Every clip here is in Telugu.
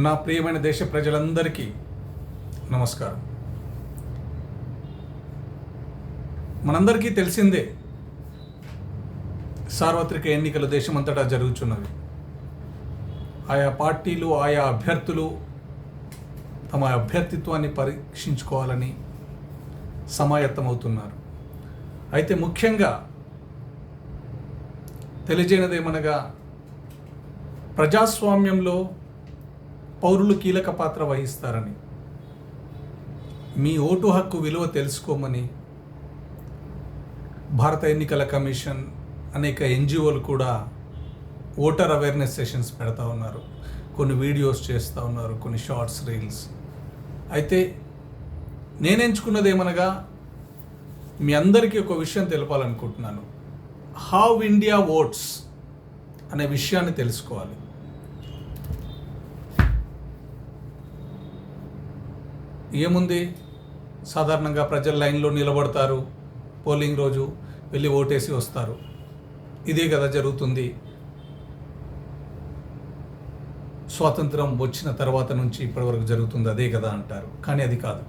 నా ప్రియమైన దేశ ప్రజలందరికీ నమస్కారం. మనందరికీ తెలిసిందే, సార్వత్రిక ఎన్నికలు దేశమంతటా జరుగుతున్నవి. ఆయా పార్టీలు, ఆయా అభ్యర్థులు తమ అభ్యర్థిత్వాన్ని పరీక్షించుకోవాలని సమాయత్తమవుతున్నారు. అయితే ముఖ్యంగా తెలియజేయనిదేమనగా, ప్రజాస్వామ్యంలో పౌరులు కీలక పాత్ర వహిస్తారని, మీ ఓటు హక్కు విలువ తెలుసుకోమని భారత ఎన్నికల కమిషన్, అనేక ఎన్జిఓలు కూడా ఓటర్ అవేర్నెస్ సెషన్స్ పెడతా ఉన్నారు. కొన్ని వీడియోస్ చేస్తూ ఉన్నారు, కొన్ని షార్ట్స్, రీల్స్. అయితే నేను ఎంచుకున్నది ఏమనగా, మీ అందరికీ ఒక విషయం తెలపాలనుకుంటున్నాను. హౌ ఇండియా ఓట్స్ అనే విషయాన్ని తెలుసుకోవాలి. ఏముంది, సాధారణంగా ప్రజలు లైన్లో నిలబడతారు, పోలింగ్ రోజు వెళ్ళి ఓటేసి వస్తారు. ఇదే కదా జరుగుతుంది స్వాతంత్రం వచ్చిన తర్వాత నుంచి ఇప్పటివరకు జరుగుతుంది, అదే కదా అంటారు. కానీ అది కాదు.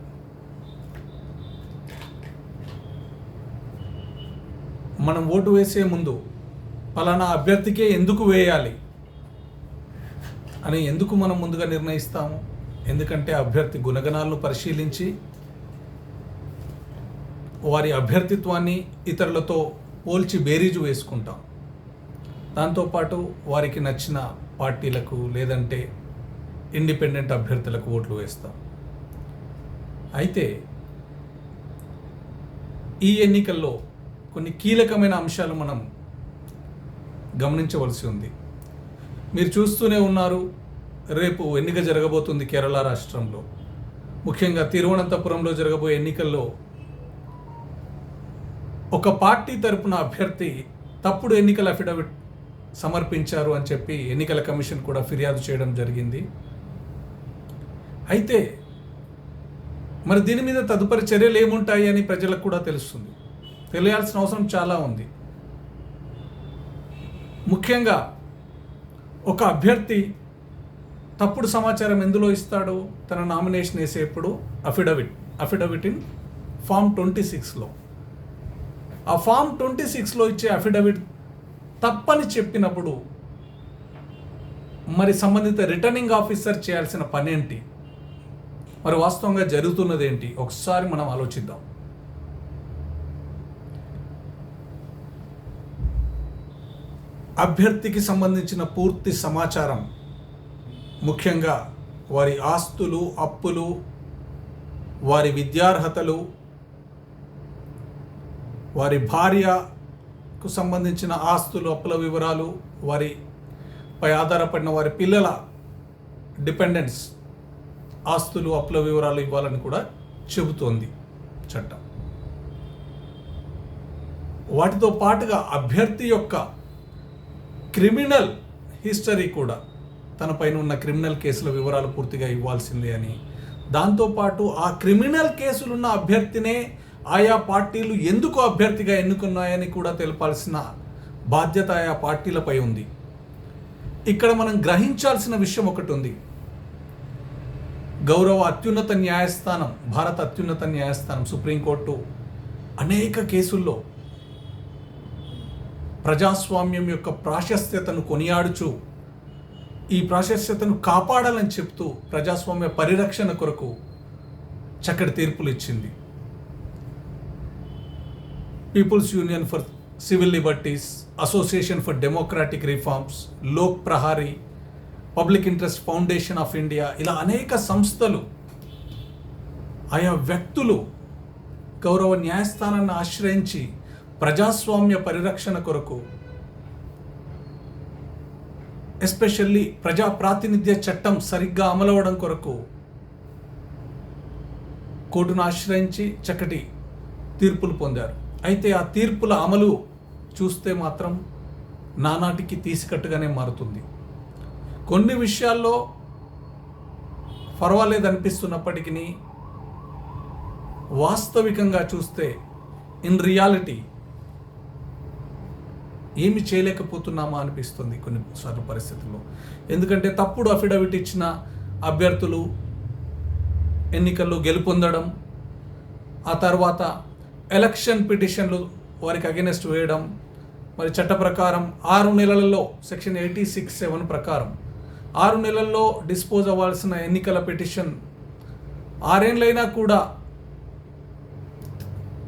మనం ఓటు వేసే ముందు పలానా అభ్యర్థికే ఎందుకు వేయాలి అని ఎందుకు మనం ముందుగా నిర్ణయిస్తాము? ఎందుకంటే అభ్యర్థి గుణగణాలను పరిశీలించి వారి అభ్యర్థిత్వాన్ని ఇతరులతో పోల్చి బేరీజు వేసుకుంటాం. దాంతోపాటు వారికి నచ్చిన పార్టీలకు లేదంటే ఇండిపెండెంట్ అభ్యర్థులకు ఓట్లు వేస్తాం. అయితే ఈ ఎన్నికల్లో కొన్ని కీలకమైన అంశాలు మనం గమనించవలసి ఉంది. మీరు చూస్తూనే ఉన్నారు, రేపు ఎన్నిక జరగబోతుంది కేరళ రాష్ట్రంలో. ముఖ్యంగా తిరువనంతపురంలో జరగబోయే ఎన్నికల్లో ఒక పార్టీ తరపున అభ్యర్థి తప్పుడు ఎన్నికల అఫిడవిట్ సమర్పించారు అని చెప్పి ఎన్నికల కమిషన్ కూడా ఫిర్యాదు చేయడం జరిగింది. అయితే మరి దీని మీద తదుపరి చర్యలు ఏముంటాయి అని ప్రజలకు కూడా తెలుస్తుంది. తెలియాల్సిన అవసరం చాలా ఉంది. ముఖ్యంగా ఒక అభ్యర్థి తప్పుడు సమాచారం ఎందులో ఇస్తాడు? తన నామినేషన్ వేసేప్పుడు అఫిడవిట్ ఇన్ ఫామ్ 26లో. ఆ ఫామ్ 26లో ఇచ్చే అఫిడవిట్ తప్పని చెప్పినప్పుడు మరి సంబంధిత రిటర్నింగ్ ఆఫీసర్ చేయాల్సిన పని ఏంటి? మరి వాస్తవంగా జరుగుతున్నది ఏంటి? ఒకసారి మనం ఆలోచిద్దాం. అభ్యర్థికి సంబంధించిన పూర్తి సమాచారం, ముఖ్యంగా వారి ఆస్తులు, అప్పులు, వారి విద్యార్హతలు, వారి భార్యకు సంబంధించిన ఆస్తులు, అప్పుల వివరాలు, వారిపై ఆధారపడిన వారి పిల్లల డిపెండెంట్స్ ఆస్తులు, అప్పుల వివరాలు ఇవ్వాలని కూడా చెబుతోంది చట్టం. వాటితో పాటుగా అభ్యర్థి యొక్క క్రిమినల్ హిస్టరీ కూడా, తనపైన ఉన్న క్రిమినల్ కేసుల వివరాలు పూర్తిగా ఇవ్వాల్సిందే అని, దాంతోపాటు ఆ క్రిమినల్ కేసులున్న అభ్యర్థినే ఆయా పార్టీలు ఎందుకు అభ్యర్థిగా ఎన్నుకున్నాయని కూడా తెలపాల్సిన బాధ్యత ఆయా పార్టీలపై ఉంది. ఇక్కడ మనం గ్రహించాల్సిన విషయం ఒకటి ఉంది. గౌరవ అత్యున్నత న్యాయస్థానం, భారత అత్యున్నత న్యాయస్థానం సుప్రీంకోర్టు అనేక కేసుల్లో ప్రజాస్వామ్యం యొక్క ప్రాశస్త్యతను కొనియాడుచు, ఈ ప్రాశస్త్యతను కాపాడాలని చెప్తూ ప్రజాస్వామ్య పరిరక్షణ కొరకు చక్కటి తీర్పులు ఇచ్చింది. People's union for civil liberties, association for democratic reforms, Lok Prahari, public interest foundation of India, ఇలా అనేక సంస్థలు, ఆయా వ్యక్తులు గౌరవ న్యాయస్థానాన్ని ఆశ్రయించి ప్రజాస్వామ్య పరిరక్షణ కొరకు, ఎస్పెషల్లీ ప్రజా ప్రాతినిధ్య చట్టం సరిగ్గా అమలవడం కొరకు కోర్టును ఆశ్రయించి చక్కటి తీర్పులు పొందారు. అయితే ఆ తీర్పుల అమలు చూస్తే మాత్రం నానాటికి తీసికట్టుగానే మారుతుంది. కొన్ని విషయాల్లో పర్వాలేదనిపిస్తున్నప్పటికీ వాస్తవికంగా చూస్తే ఇన్ రియాలిటీ ఏమి చేయలేకపోతున్నామా అనిపిస్తుంది కొన్నిసార్లు పరిస్థితుల్లో. ఎందుకంటే తప్పుడు అఫిడవిట్ ఇచ్చిన అభ్యర్థులు ఎన్నికల్లో గెలుపొందడం, ఆ తర్వాత ఎలక్షన్ పిటిషన్లు వారికి అగెనెస్ట్ వేయడం, మరి చట్ట ప్రకారం 6 నెలలలో సెక్షన్ 86(7) ప్రకారం 6 నెలల్లో డిస్పోజ్ అవ్వాల్సిన ఎన్నికల పిటిషన్ 6 ఏళ్ళైనా కూడా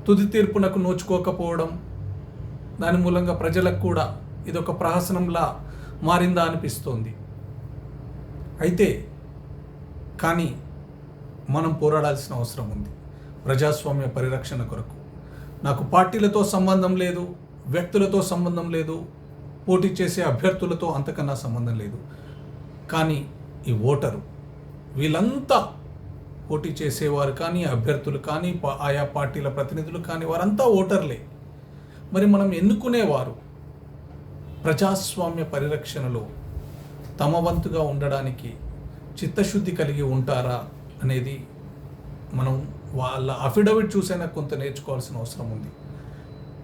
తుది తీర్పునకు నోచుకోకపోవడం, దాని మూలంగా ప్రజలకు కూడా ఇదొక ప్రహసనంలా మారిందా అనిపిస్తోంది. అయితే కానీ మనం పోరాడాల్సిన అవసరం ఉంది ప్రజాస్వామ్య పరిరక్షణ కొరకు. నాకు పార్టీలతో సంబంధం లేదు, వ్యక్తులతో సంబంధం లేదు, పోటీ చేసే అభ్యర్థులతో అంతకన్నా సంబంధం లేదు. కానీ ఈ ఓటరు, వీళ్ళంతా పోటీ చేసేవారు కానీ, అభ్యర్థులు కానీ, ఆయా పార్టీల ప్రతినిధులు కానీ, వారంతా ఓటర్లే. మరి మనం ఎన్నుకునేవారు ప్రజాస్వామ్య పరిరక్షణలో తమ వంతుగా ఉండడానికి చిత్తశుద్ధి కలిగి ఉంటారా అనేది మనం వాళ్ళ అఫిడవిట్ చూసైనా కొంత నేర్చుకోవాల్సిన అవసరం ఉంది.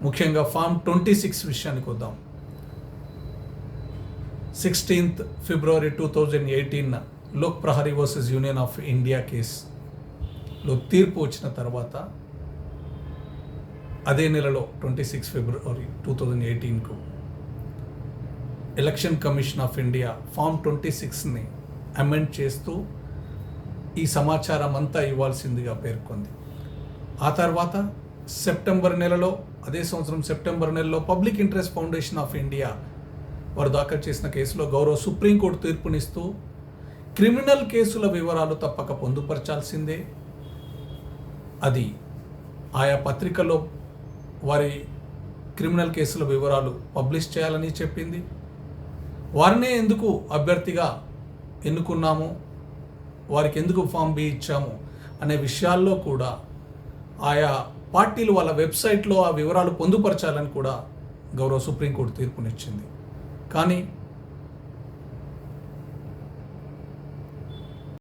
ముఖ్యంగా ఫామ్ 26 విషయానికి వద్దాం. 16th February 2018 లోక్ ప్రహరీ వర్సెస్ యూనియన్ ఆఫ్ ఇండియా కేసులో తీర్పు వచ్చిన తర్వాత అదే నెలలో 26 February 2018కు election commission of India form 26ని అమెండ్ చేస్తూ ఈ సమాచారం అంతా ఇవ్వాల్సిందిగా పేర్కొంది. ఆ తర్వాత సెప్టెంబర్ నెలలో, అదే సంవత్సరం సెప్టెంబర్ నెలలో public interest foundation of India వారు దాఖలు చేసిన కేసులో గౌరవ సుప్రీంకోర్టు తీర్పునిస్తూ క్రిమినల్ కేసుల వివరాలు తప్పక పొందుపరచాల్సిందే, అది ఆయా పత్రికల్లో వారి క్రిమినల్ కేసుల వివరాలు పబ్లిష్ చేయాలని చెప్పింది. వారినే ఎందుకు అభ్యర్థిగా ఎన్నుకున్నాము, వారికి ఎందుకు ఫామ్ బి ఇచ్చాము అనే విషయాల్లో కూడా ఆయా పార్టీలు వాళ్ళ వెబ్సైట్లో ఆ వివరాలు పొందుపరచాలని కూడా గౌరవ సుప్రీంకోర్టు తీర్పునిచ్చింది. కానీ